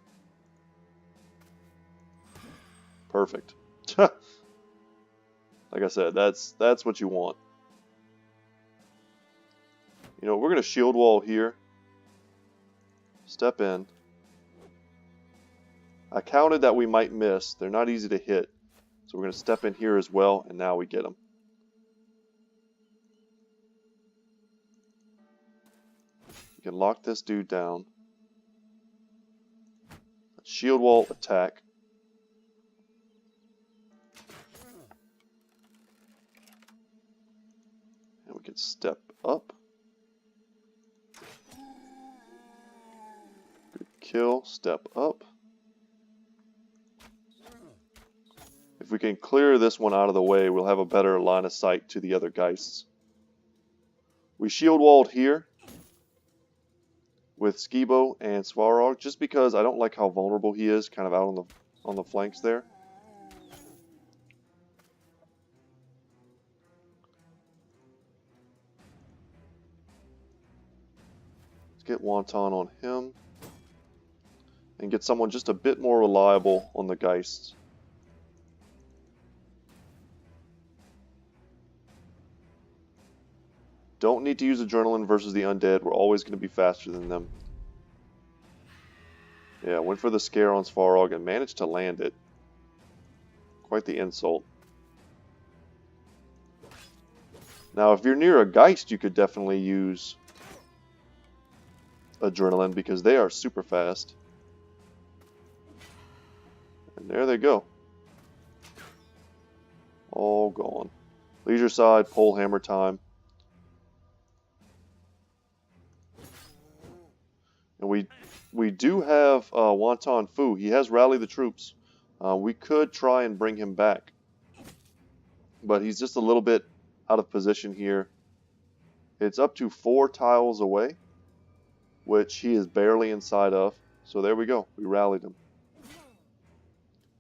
Perfect. Like I said, that's what you want. You know, we're going to shield wall here. Step in. I counted that we might miss. They're not easy to hit. So we're going to step in here as well, and now we get them. We can lock this dude down. Shield wall attack. And we can step up. Good kill, step up. If we can clear this one out of the way, we'll have a better line of sight to the other Geists. We shield walled here with Skibo and Svarog, just because I don't like how vulnerable he is, kind of out on the flanks there. Let's get Wonton on him, and get someone just a bit more reliable on the Geists. Don't need to use Adrenaline versus the Undead. We're always going to be faster than them. Yeah, went for the scare on Svarog and managed to land it. Quite the insult. Now, if you're near a Geist, you could definitely use Adrenaline because they are super fast. And there they go. All gone. Leisure side, pole hammer time. And we do have Wonton Fu. He has rallied the troops. We could try and bring him back. But he's just a little bit out of position here. It's up to 4 tiles away, which he is barely inside of. So there we go. We rallied him.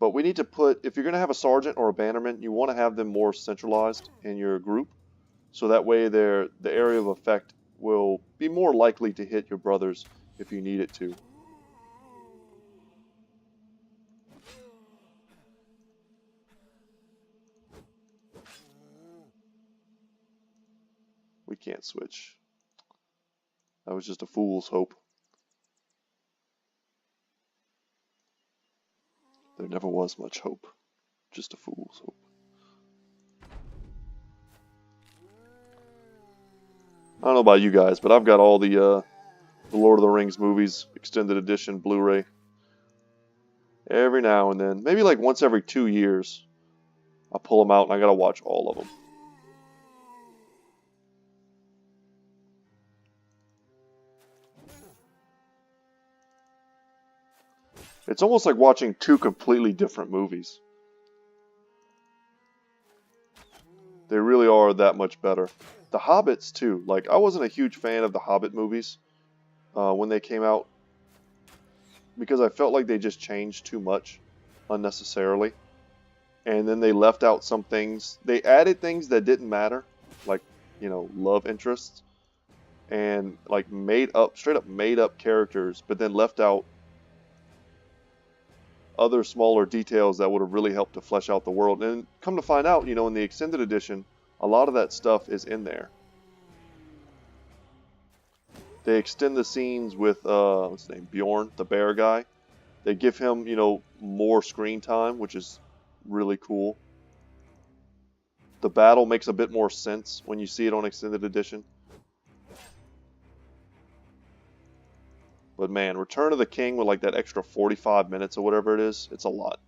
But we need to put, if you're going to have a sergeant or a bannerman, you want to have them more centralized in your group. So that way the area of effect will be more likely to hit your brothers if you need it to. We can't switch. That was just a fool's hope. There never was much hope. Just a fool's hope. I don't know about you guys, but I've got all the Lord of the Rings movies, extended edition, Blu-ray. Every now and then, maybe like once every 2 years, I pull them out and I gotta watch all of them. It's almost like watching 2 completely different movies. They really are that much better. The Hobbits too. Like, I wasn't a huge fan of the Hobbit movies when they came out, because I felt like they just changed too much unnecessarily. And then they left out some things. They added things that didn't matter, like, you know, love interests, and like straight up made up characters, but then left out other smaller details that would have really helped to flesh out the world. And come to find out, you know, in the extended edition, a lot of that stuff is in there. They extend the scenes with, what's his name, Bjorn, the bear guy. They give him, you know, more screen time, which is really cool. The battle makes a bit more sense when you see it on extended edition. But man, Return of the King with like that extra 45 minutes or whatever it is, it's a lot.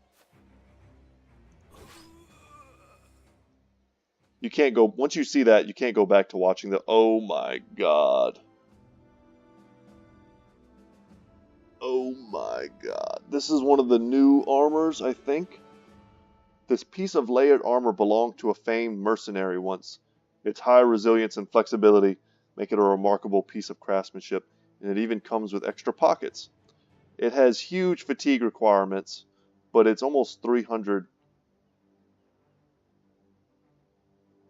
You can't go, once you see that, you can't go back to watching the, oh my god. Oh my god. This is one of the new armors, I think. This piece of layered armor belonged to a famed mercenary once. Its high resilience and flexibility make it a remarkable piece of craftsmanship, and it even comes with extra pockets. It has huge fatigue requirements, but it's almost 300.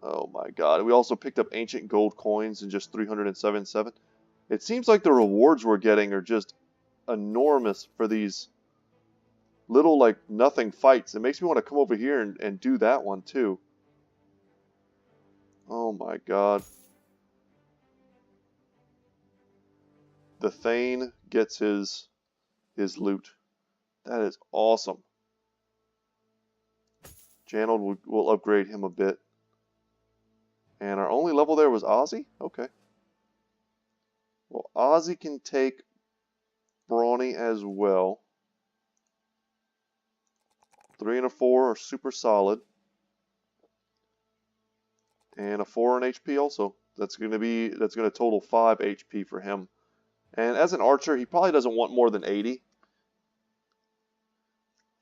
Oh my god. We also picked up ancient gold coins in just 377. It seems like the rewards we're getting are just enormous for these little, like, nothing fights. It makes me want to come over here and do that one too. Oh my god. The Thane gets his loot. That is awesome. Janold will upgrade him a bit. And our only level there was Ozzy? Okay. Well, Ozzy can take Brawny as well. 3 and a 4 are super solid. And a 4 on HP also. That's gonna total 5 HP for him. And as an archer, he probably doesn't want more than 80.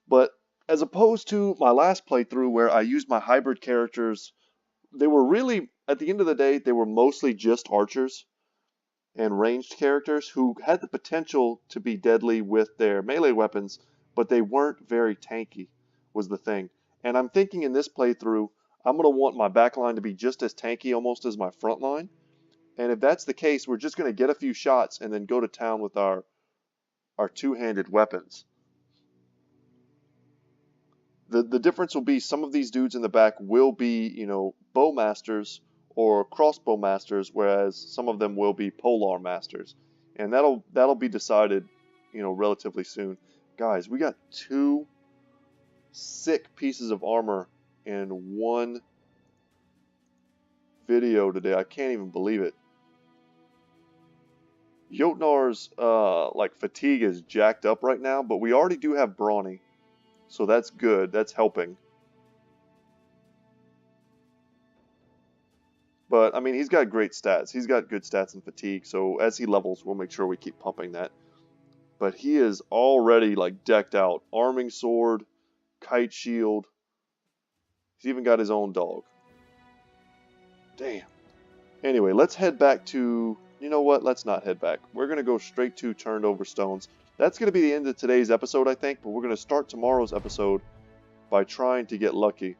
But as opposed to my last playthrough where I used my hybrid characters, they were really, at the end of the day, they were mostly just archers and ranged characters who had the potential to be deadly with their melee weapons, but they weren't very tanky, was the thing. And I'm thinking in this playthrough, I'm going to want my backline to be just as tanky almost as my front line. And if that's the case, we're just going to get a few shots and then go to town with our two-handed weapons. The difference will be some of these dudes in the back will be, you know, bowmasters or crossbow masters, whereas some of them will be polearm masters. And that'll be decided, you know, relatively soon. Guys, we got 2 sick pieces of armor in one video today. I can't even believe it. Jotnar's like fatigue is jacked up right now, but we already do have Brawny. So that's good. That's helping. But, I mean, he's got great stats. He's got good stats in fatigue. So as he levels, we'll make sure we keep pumping that. But he is already, like, decked out. Arming sword, kite shield. He's even got his own dog. Damn. Anyway, let's head back to... You know what? Let's not head back. We're going to go straight to Turned Over Stones. That's going to be the end of today's episode, I think. But we're going to start tomorrow's episode by trying to get lucky.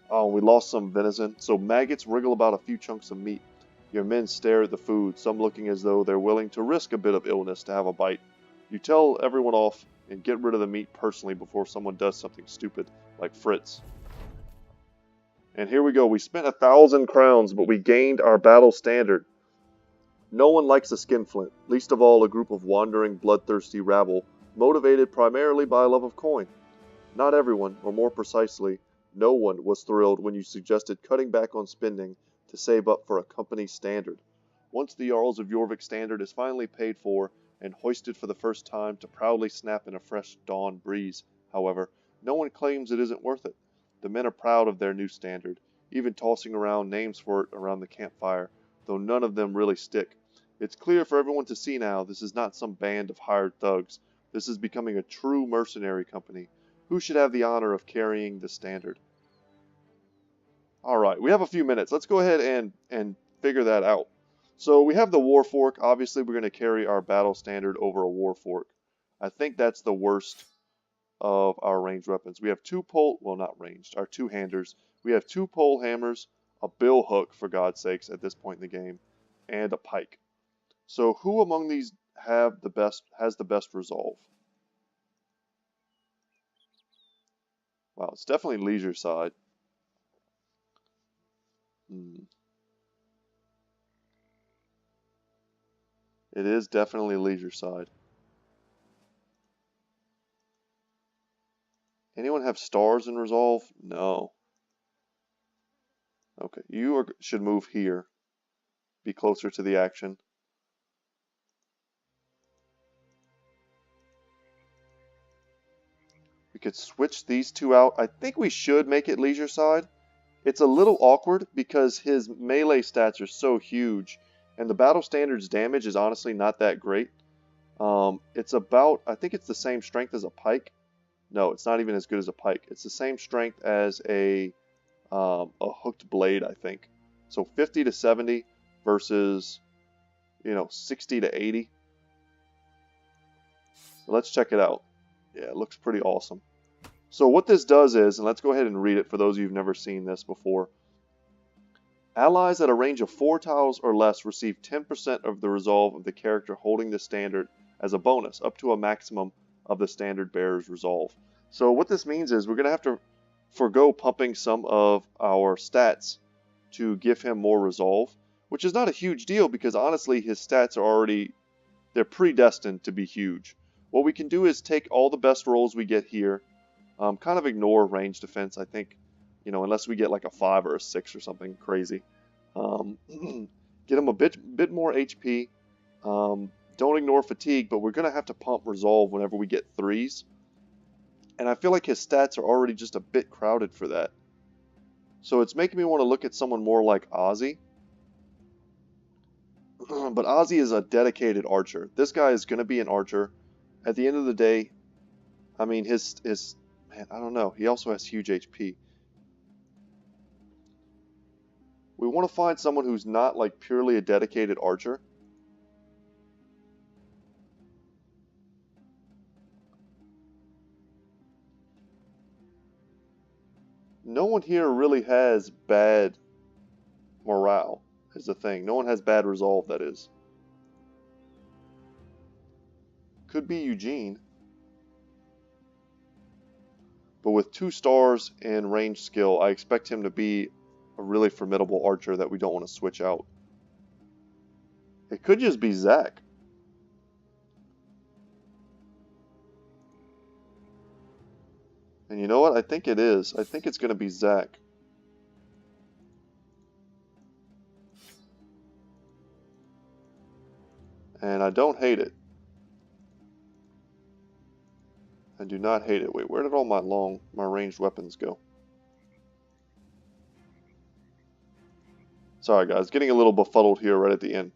Oh, we lost some venison. So maggots wriggle about a few chunks of meat. Your men stare at the food, some looking as though they're willing to risk a bit of illness to have a bite. You tell everyone off and get rid of the meat personally before someone does something stupid, like Fritz. And here we go. We spent 1,000 crowns, but we gained our battle standard. No one likes a skinflint, least of all a group of wandering, bloodthirsty rabble, motivated primarily by a love of coin. Not everyone, or more precisely, no one was thrilled when you suggested cutting back on spending to save up for a company standard. Once the Jarls of Jorvik standard is finally paid for and hoisted for the first time to proudly snap in a fresh dawn breeze, however, no one claims it isn't worth it. The men are proud of their new standard, even tossing around names for it around the campfire, though none of them really stick. It's clear for everyone to see now this is not some band of hired thugs. This is becoming a true mercenary company. Who should have the honor of carrying the standard? Alright, we have a few minutes. Let's go ahead and figure that out. So we have the Warfork. Obviously, we're going to carry our battle standard over a Warfork. I think that's the worst of our ranged weapons. We have 2 pole... Well, not ranged. Our 2-handers. We have 2 pole hammers, a bill hook, for God's sakes, at this point in the game, and a pike. So who among these has the best resolve? Wow, it's definitely leisure side. It is definitely leisure side. Anyone have stars in resolve? No. Okay, you should move here. Be closer to the action. We could switch these 2 out. I think we should make it leisure side. It's a little awkward because his melee stats are so huge, and the battle standards damage is honestly not that great. It's about, I think it's the same strength as a pike. No, it's not even as good as a pike. It's the same strength as a hooked blade, I think. So 50 to 70 versus, 60 to 80. Let's check it out. Yeah, it looks pretty awesome. So what this does is, and let's go ahead and read it for those of you who've never seen this before. Allies at a range of 4 tiles or less receive 10% of the resolve of the character holding the standard as a bonus, up to a maximum of the standard bearer's resolve. So what this means is we're going to have to forego pumping some of our stats to give him more resolve, which is not a huge deal because honestly his stats are already, they're predestined to be huge. What we can do is take all the best rolls we get here, kind of ignore range defense, I think, unless we get like a 5 or a 6 or something crazy. Get him a bit more HP. Don't ignore fatigue, but we're going to have to pump resolve whenever we get 3s. And I feel like his stats are already just a bit crowded for that. So it's making me want to look at someone more like Ozzy. But Ozzy is a dedicated archer. This guy is going to be an archer. At the end of the day, I mean, man, I don't know. He also has huge HP. We want to find someone who's not like purely a dedicated archer. No one here really has bad morale, is the thing. No one has bad resolve, that is. Could be Eugene. But with 2 stars and range skill, I expect him to be a really formidable archer that we don't want to switch out. It could just be Zach. And you know what? I think it is. I think it's going to be Zach. And I don't hate it. I do not hate it. Wait, where did all my ranged weapons go? Sorry guys, getting a little befuddled here right at the end.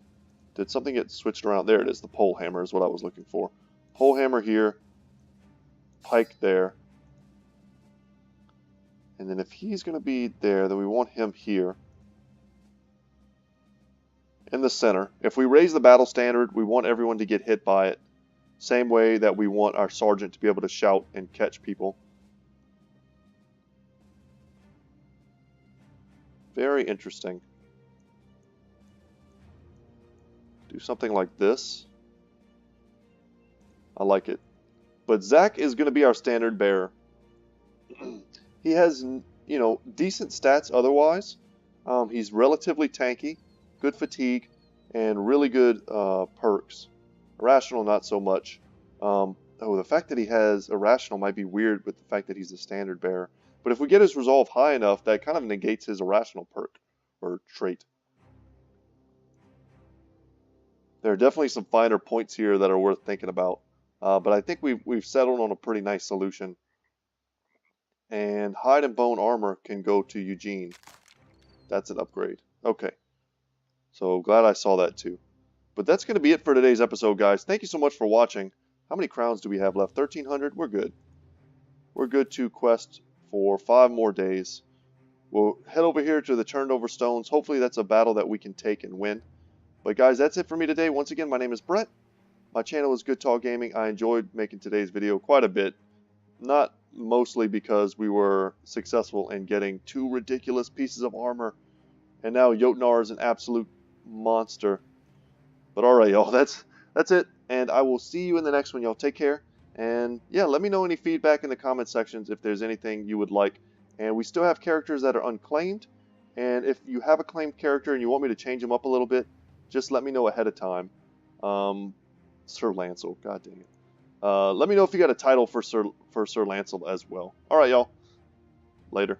Did something get switched around? There it is, the pole hammer is what I was looking for. Pole hammer here, pike there. And then if he's going to be there, then we want him here. In the center. If we raise the battle standard, we want everyone to get hit by it. Same way that we want our sergeant to be able to shout and catch people. Very interesting. Do something like this. I like it. But Zach is going to be our standard bearer. He has, decent stats otherwise. He's relatively tanky, good fatigue, and really good perks. Irrational, not so much. The fact that he has Irrational might be weird with the fact that he's a standard bearer. But if we get his resolve high enough, that kind of negates his Irrational perk, or trait. There are definitely some finer points here that are worth thinking about. But I think we've settled on a pretty nice solution. And hide and bone armor can go to Eugene. That's an upgrade. Okay. So glad I saw that too. But that's going to be it for today's episode, guys. Thank you so much for watching. How many crowns do we have left? 1,300? We're good. We're good to quest for 5 more days. We'll head over here to the Turned Over Stones. Hopefully that's a battle that we can take and win. But guys, that's it for me today. Once again, my name is Brett. My channel is Good Talk Gaming. I enjoyed making today's video quite a bit. Not mostly because we were successful in getting 2 ridiculous pieces of armor. And now Jotnar is an absolute monster. But alright, y'all, that's it. And I will see you in the next one, y'all. Take care. And yeah, let me know any feedback in the comment sections if there's anything you would like. And we still have characters that are unclaimed. And if you have a claimed character and you want me to change them up a little bit, just let me know ahead of time. Sir Lancel, god dang it. Let me know if you got a title for Sir Lancel as well. Alright, y'all. Later.